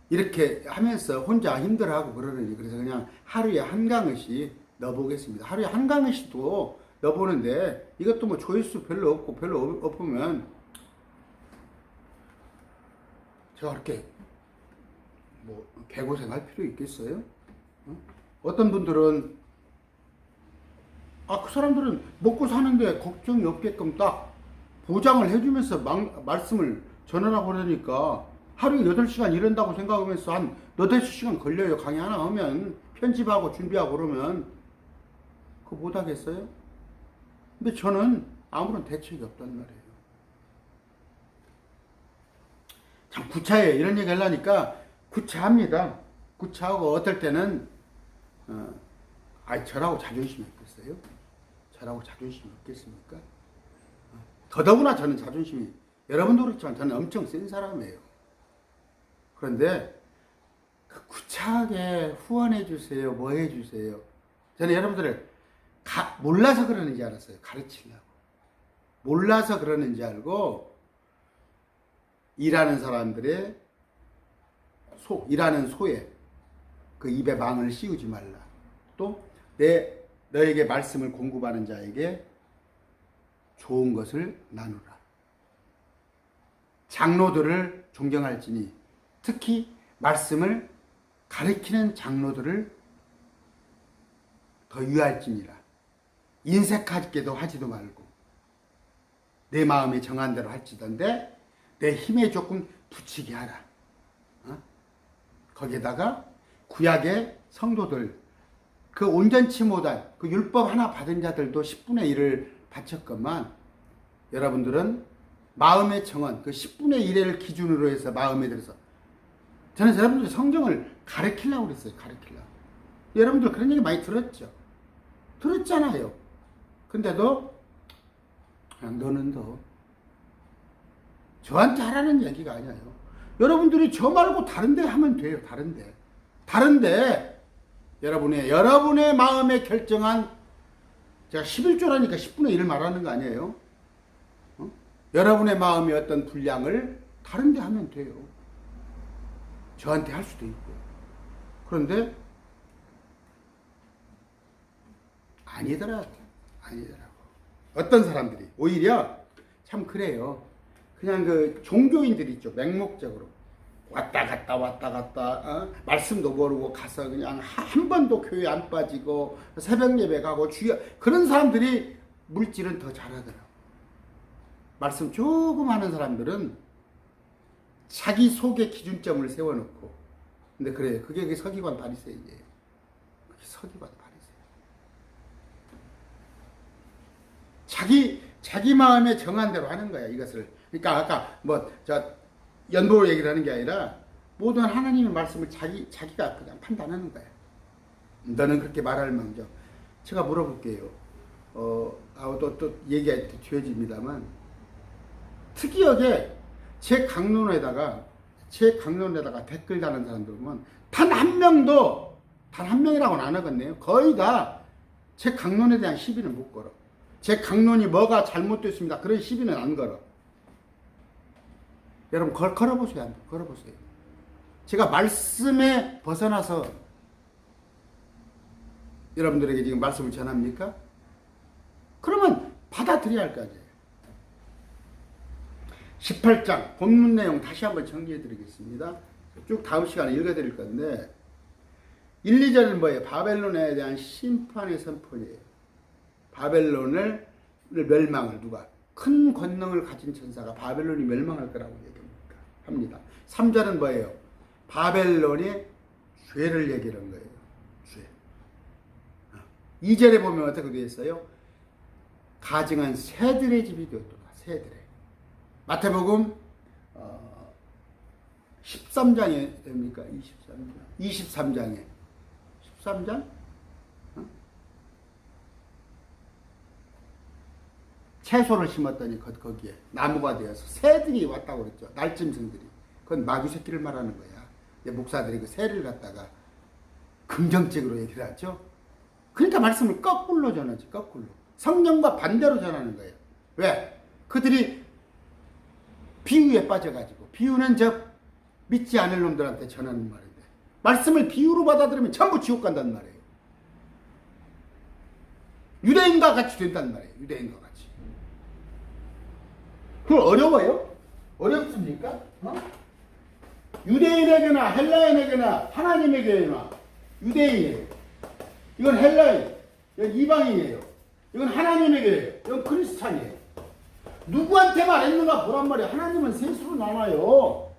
이렇게 하면서 혼자 힘들어하고 그러느니 그래서 그냥 하루에 한 강의씩 넣어보겠습니다. 하루에 한 강의씩도 넣어보는데 이것도 뭐 조회수 별로 없으면 제가 그렇게 뭐 개고생할 필요 있겠어요? 어떤 분들은 그 사람들은 먹고 사는데 걱정이 없게끔 딱 보장을 해주면서 말씀을 전하라고 그러니까 하루에 8시간 일한다고 생각하면서 한 8시간 걸려요. 강의 하나 하면 편집하고 준비하고 그러면 그거 못하겠어요? 근데 저는 아무런 대책이 없단 말이에요. 참 구차해. 이런 얘기 하려니까 구차합니다. 구차하고 어떨 때는 저라고 자존심이 없겠어요? 저라고 자존심이 없겠습니까? 더더구나 저는 자존심이, 여러분도 그렇지만 저는 엄청 센 사람이에요. 그런데 구차하게 후원해 주세요, 뭐 해 주세요. 저는 여러분들을 몰라서 그러는지 알았어요. 가르치려고. 몰라서 그러는지 알고, 일하는 사람들의 일하는 소에 그 입에 망을 씌우지 말라. 또 너에게 말씀을 공급하는 자에게 좋은 것을 나누라. 장로들을 존경할지니, 특히 말씀을 가르치는 장로들을 더 유할지니라. 인색하게도 하지도 말고 내 마음에 정한 대로 할지던데 내 힘에 조금 붙이게 하라. 거기에다가 구약의 성도들, 그 온전치 못한 그 율법 하나 받은 자들도 10분의 1을 바쳤건만, 여러분들은 마음의 정원, 그 10분의 1을 기준으로 해서 마음에 들어서, 저는 여러분들 성경을 가르치려고 그랬어요. 가르치려고. 여러분들 그런 얘기 많이 들었잖아요. 근데도 그냥 너는 더 저한테 하라는 얘기가 아니에요. 여러분들이 저 말고 다른데 하면 돼요. 다른데 여러분의 마음에 결정한, 제가 11조라니까 10분의 1을 말하는 거 아니에요. 여러분의 마음의 어떤 분량을 다른데 하면 돼요. 저한테 할 수도 있고. 그런데 아니더라고. 어떤 사람들이 오히려 참 그래요. 그냥 그 종교인들 있죠. 맹목적으로 왔다 갔다 말씀도 모르고 가서 그냥 한 번도 교회 안 빠지고 새벽 예배 가고 그런 사람들이 물질은 더 잘하더라고. 말씀 조금 하는 사람들은 자기 속에 기준점을 세워놓고, 근데 그래요. 그게 서기관 바리새인이에요. 그게 서기관 바리새인. 자기 마음에 정한 대로 하는 거야, 이것을. 그러니까 아까 연보 얘기를 하는 게 아니라 모든 하나님의 말씀을 자기가 그냥 판단하는 거야. 너는 그렇게 말할 망정. 제가 물어볼게요. 또 얘기가 뒤어집니다만, 특이하게 제 강론에다가 댓글 다는 사람들 보면 단 한 명이라고는 안 하겠네요. 거의 다 제 강론에 대한 시비는 못 걸어. 제 강론이 뭐가 잘못됐습니다, 그런 시비는 안 걸어. 여러분 걸어보세요. 제가 말씀에 벗어나서 여러분들에게 지금 말씀을 전합니까? 그러면 받아들여야 할 거 아니에요. 18장 본문 내용 다시 한번 정리해 드리겠습니다. 쭉 다음 시간에 읽어 드릴 건데, 1, 2절은 뭐예요? 바벨론에 대한 심판의 선포예요. 바벨론을 멸망을, 누가? 큰 권능을 가진 천사가 바벨론이 멸망할 거라고 합니다. 3절은 뭐예요? 바벨론이 죄를 얘기하는 거예요. 죄. 2절에 보면 어떻게 되어 있어요? 가증한 새들의 집이 되었다. 새들의. 마태복음 13장에 됩니까? 23장에 13장? 채소를 심었더니 거기에 나무가 되어서 새들이 왔다고 그랬죠. 날짐승들이. 그건 마귀 새끼를 말하는 거야. 목사들이 그 새를 갖다가 긍정적으로 얘기를 하죠. 그러니까 말씀을 거꾸로 전하지. 거꾸로. 성령과 반대로 전하는 거예요. 왜? 그들이 비유에 빠져가지고, 비유는 믿지 않을 놈들한테 전하는 말인데, 말씀을 비유로 받아들이면 전부 지옥 간단 말이에요. 유대인과 같이 된단 말이에요. 유대인과 같이. 그럼 어려워요? 어렵습니까? 유대인에게나 헬라인에게나 하나님에게나, 유대인이에요. 이건 헬라인, 이건 이방인이에요. 이건 하나님에게예요. 이건 크리스찬이에요. 누구한테 말했는가 보란 말이에요. 하나님은 셋으로 나눠요.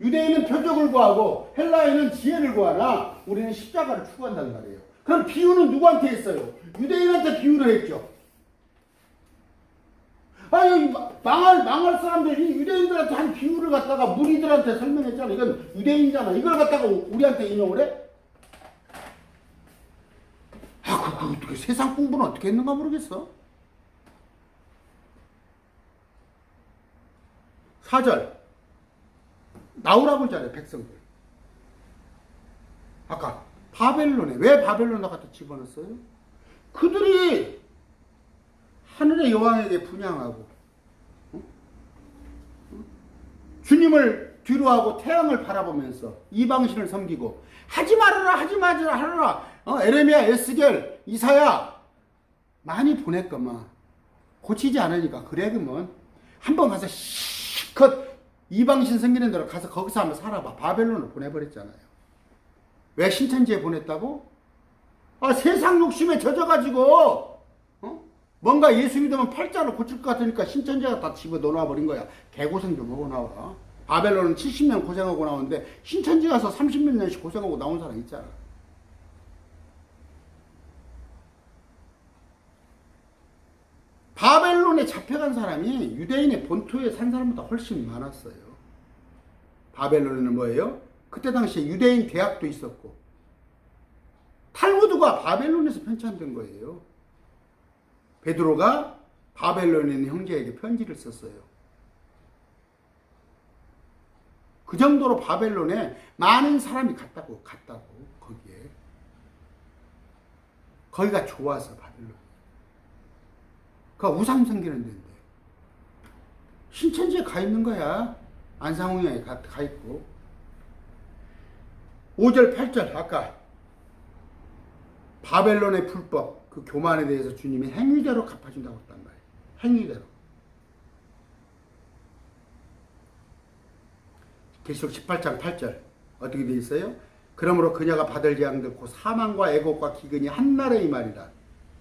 유대인은 표적을 구하고 헬라인은 지혜를 구하나 우리는 십자가를 추구한단 말이에요. 그럼 비유는 누구한테 했어요? 유대인한테 비유를 했죠. 아니, 망할 사람들이 유대인들한테 한 비유를 갖다가 무리들한테 설명했잖아. 이건 유대인이잖아. 이걸 갖다가 우리한테 인용을 해? 어떻게 세상 공부는 어떻게 했는가 모르겠어. 4절. 나오라고 했잖아요, 백성들. 아까 바벨론에, 왜 바벨론에 갖다 집어넣었어요? 그들이 하늘의 여왕에게 분향하고 주님을 뒤로하고 태양을 바라보면서 이방신을 섬기고 하지 말아라 에레미야, 에스겔, 이사야 많이 보냈건만 고치지 않으니까 그래 그러면 한번 가서 실컷 이방신 섬기는 데로 가서 거기서 한번 살아봐. 바벨론을 보내버렸잖아요. 왜 신천지에 보냈다고? 세상 욕심에 젖어가지고 뭔가 예수 믿으면 팔자를 고칠 것 같으니까 신천지가 다 집어 넣어놔 버린 거야. 개고생 좀 하고 나와. 바벨론은 70년 고생하고 나오는데 신천지 가서 30몇 년씩 고생하고 나온 사람 있잖아. 바벨론에 잡혀간 사람이 유대인의 본토에 산 사람보다 훨씬 많았어요. 바벨론에는 뭐예요? 그때 당시에 유대인 대학도 있었고 탈무드가 바벨론에서 편찬된 거예요. 베드로가 바벨론에 있는 형제에게 편지를 썼어요. 그 정도로 바벨론에 많은 사람이 갔다고 거기에. 거기가 좋아서 바벨론. 그가 우상 섬기는 데인데 신천지에 가 있는 거야. 안상홍에 가 있고. 5절 8절 아까 바벨론의 불법 그 교만에 대해서 주님이 행위대로 갚아준다고 했단 말이에요. 행위대로. 계시록 18장 8절 어떻게 되어 있어요? 그러므로 그녀가 받을 재앙들 곧 사망과 애곡과 기근이 한날에 임하리라.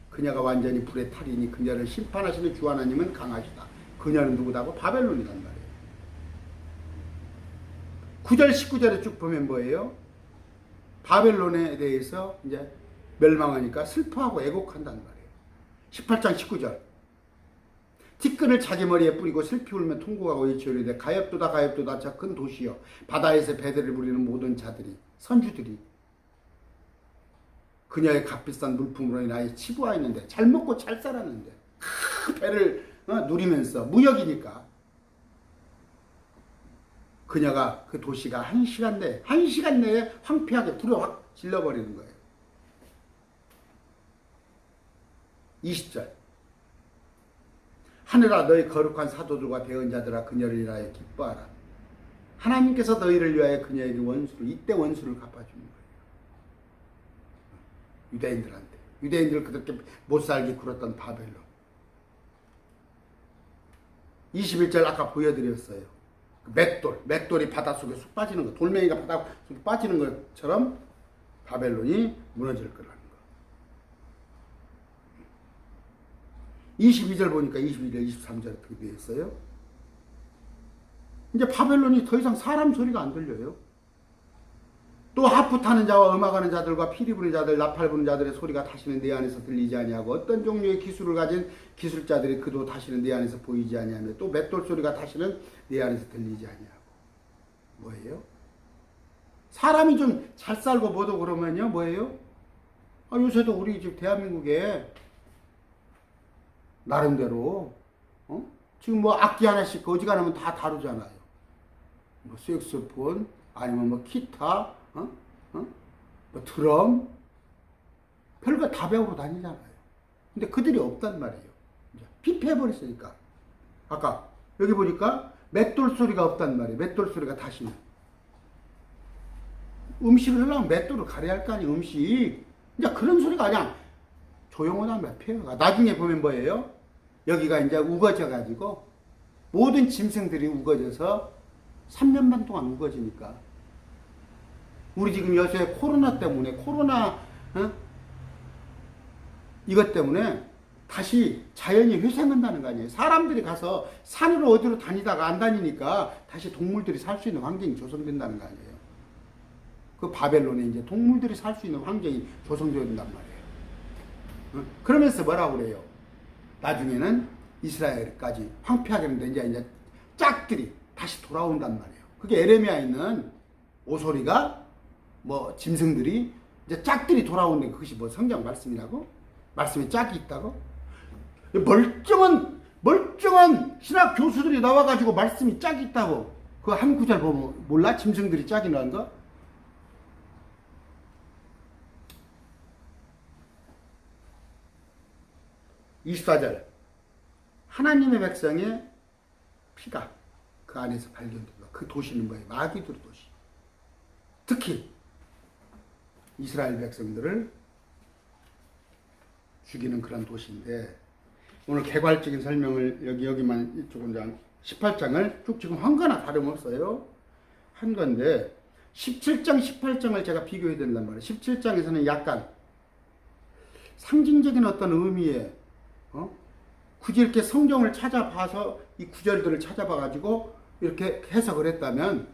그녀가 완전히 불에 타리니 그녀를 심판하시는 주 하나님은 강하시다. 그녀는 누구다고? 바벨론이란 말이에요. 9절 19절에 쭉 보면 뭐예요? 바벨론에 대해서 이제 멸망하니까 슬퍼하고 애곡한단 말이에요. 18장 19절 티끈을 자기 머리에 뿌리고 슬피 울며 통곡하고 외치오리되 가엾도다 저 큰 도시여 바다에서 배들을 부리는 모든 자들이 선주들이 그녀의 값비싼 물품으로 인하여 치부하였는데 잘 먹고 잘 살았는데 배를 누리면서 무역이니까 그녀가 그 도시가 한 시간 내에 황폐하게 불을 확 질러버리는 거예요. 20절 하늘아 너희 거룩한 사도들과 대언자들아 그녀를 위하여 기뻐하라. 하나님께서 너희를 위하여 그녀에게 이때 원수를 갚아주는 거예요. 유대인들한테. 유대인들 그렇게 못살게 굴었던 바벨론. 21절 아까 보여드렸어요. 맷돌이 바닷속에 쑥 빠지는 거, 돌멩이가 바닷속에 빠지는 것처럼 바벨론이 무너질 거라는 거. 22절 보니까 22절, 23절 어떻게 되어 있어요? 이제 바벨론이 더 이상 사람 소리가 안 들려요. 또 하프 타는 자와 음악하는 자들과 피리 부는 자들, 나팔 부는 자들의 소리가 다시는 내 안에서 들리지 아니하고 어떤 종류의 기술을 가진 기술자들이 그도 다시는 내 안에서 보이지 아니하며 또 맷돌 소리가 다시는 내 안에서 들리지 아니하고. 뭐예요? 사람이 좀 잘 살고 뭐도 그러면요 뭐예요? 요새도 우리 집 대한민국에 나름대로 지금 뭐 악기 하나씩 어지간하면 다 다루잖아요. 뭐 색소폰 아니면 뭐 기타 뭐 드럼 별거 다 배우러 다니잖아요. 근데 그들이 없단 말이에요. 피폐해버렸으니까. 아까 여기 보니까 맷돌 소리가 없단 말이에요. 맷돌 소리가 다시는. 음식을 하려면 맷돌을 가려야 할 거 아니에요. 음식. 이제 그런 소리가 아니야. 조용하단 말이에요. 폐허가. 나중에 보면 뭐예요? 여기가 이제 우거져가지고 모든 짐승들이 우거져서 3년 반 동안 우거지니까 우리 지금 요새 코로나 때문에 이것 때문에 다시 자연이 회생한다는 거 아니에요. 사람들이 가서 산으로 어디로 다니다가 안 다니니까 다시 동물들이 살 수 있는 환경이 조성된다는 거 아니에요. 그 바벨론에 이제 동물들이 살 수 있는 환경이 조성되어야 된단 말이에요. 그러면서 뭐라고 그래요? 나중에는 이스라엘까지 황폐하게 되는데 이제 짝들이 다시 돌아온단 말이에요. 그게 에레미야에 있는 오소리가 뭐 짐승들이 이제 짝들이 돌아오는데 그것이 뭐 성경 말씀이라고? 말씀에 짝이 있다고? 멀쩡한 신학 교수들이 나와가지고 말씀이 짝이 있다고 그 한 구절 보면 몰라? 짐승들이 짝이라는 거? (24절) 하나님의 백성의 피가 그 안에서 발견된다. 그 도시는 뭐예요? 마귀들 도시. 특히 이스라엘 백성들을 죽이는 그런 도시인데 오늘 개괄적인 설명을 여기만 이쪽은 18장을 쭉 지금 한 거나 다름없어요. 한 건데 17장, 18장을 제가 비교해야 된단 말이에요. 17장에서는 약간 상징적인 어떤 의미에 굳이 이렇게 성경을 찾아봐서 이 구절들을 찾아봐가지고 이렇게 해석을 했다면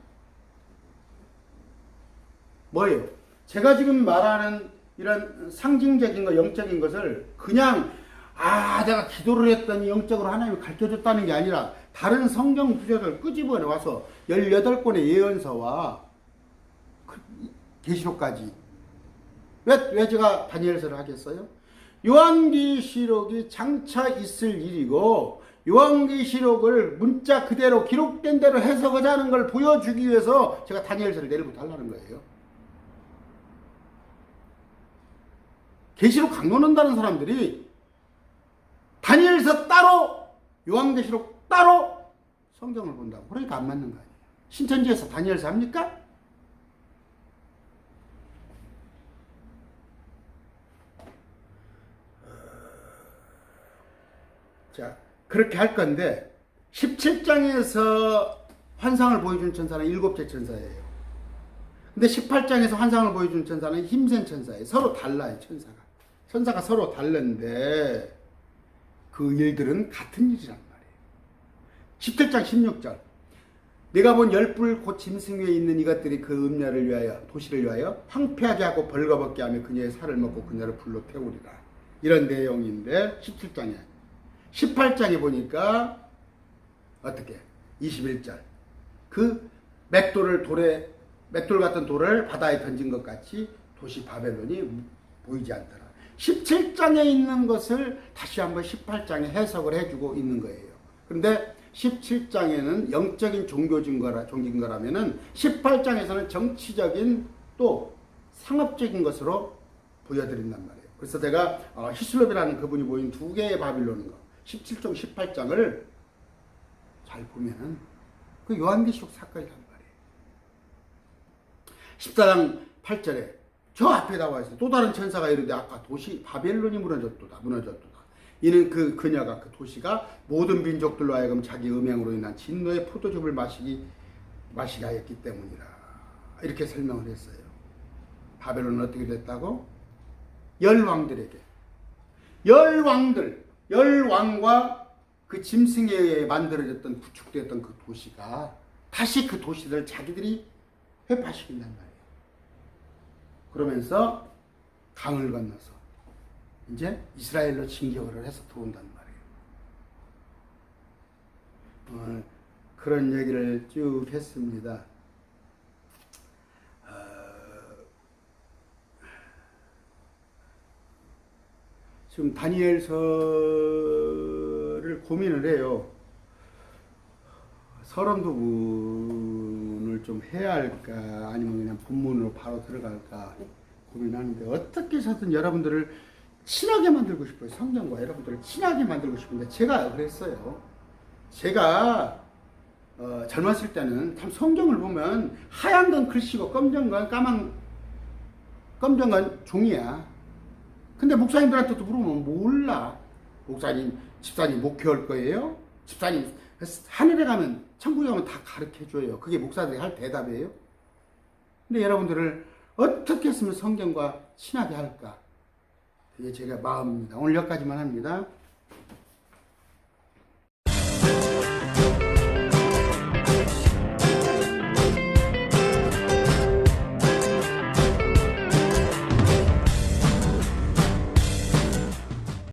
뭐예요? 제가 지금 말하는 이런 상징적인 거, 영적인 것을 그냥 내가 기도를 했더니 영적으로 하나님이 가르쳐줬다는 게 아니라 다른 성경 구절을 끄집어내 와서 18권의 예언서와 계시록까지 왜 제가 다니엘서를 하겠어요? 요한계시록이 장차 있을 일이고 요한계시록을 문자 그대로 기록된 대로 해석하자는 걸 보여주기 위해서 제가 다니엘서를 내일부터 달라는 거예요. 계시록 강론한다는 사람들이 다니엘서 따로 요한계시록 따로 성경을 본다고. 그러니까 안 맞는 거 아니에요. 신천지에서 다니엘서 합니까? 자, 그렇게 할 건데 17장에서 환상을 보여준 천사는 7째 천사예요. 근데 18장에서 환상을 보여준 천사는 힘센 천사예요. 서로 달라요, 천사가 서로 다른데 그 일들은 같은 일이란 말이에요. 17장 16절 내가 본 열불 곧 짐승 위에 있는 이것들이 그 음녀를 위하여 도시를 위하여 황폐하게 하고 벌거벗게 하며 그녀의 살을 먹고 그녀를 불로 태우리라. 이런 내용인데 17장에 18장에 보니까 어떻게 21절 그 맷돌 같은 돌을 바다에 던진 것 같이 도시 바벨론이 보이지 않더라. 17장에 있는 것을 다시 한번 18장에 해석을 해주고 있는 거예요. 그런데 17장에는 영적인 종교적인 거라면은 18장에서는 정치적인 또 상업적인 것으로 보여드린단 말이에요. 그래서 제가 히슬롭이라는 그분이 보인 두 개의 바빌론인 거 17장, 18장을 잘 보면은 그 요한계시록 사건이란 말이에요. 14장 8절에 저 앞에 나와 있어요. 또 다른 천사가 이르되 아까 도시 바벨론이 무너졌도다. 이는 그녀가 그 도시가 모든 민족들로 하여금 자기 음행으로 인한 진노의 포도즙을 마시게 하였기 때문이라. 이렇게 설명을 했어요. 바벨론은 어떻게 됐다고? 열왕과 그 짐승에 의해 만들어졌던 구축되었던 그 도시가 다시 그 도시를 자기들이 회파시킨단 말이에요. 그러면서 강을 건너서 이제 이스라엘로 진격을 해서 들어온단 말이에요. 그런 얘기를 쭉 했습니다. 지금 다니엘서를 고민을 해요. 서론 부분을 좀 해야 할까 아니면 그냥 본문으로 바로 들어갈까 고민하는데 어떻게 해서든 여러분들을 친하게 만들고 싶어요. 성경과 여러분들을 친하게 만들고 싶은데 제가 그랬어요. 제가 젊었을 때는 참 성경을 보면 하얀 건 글씨고 검정 건 종이야. 근데 목사님들한테도 물으면 몰라. 집사님 목회할 거예요? 집사님 하늘에 가면 천국에 가면 다 가르쳐줘요. 그게 목사들이 할 대답이에요. 근데 여러분들을 어떻게 했으면 성경과 친하게 할까? 그게 제가 마음입니다. 오늘 여기까지만 합니다.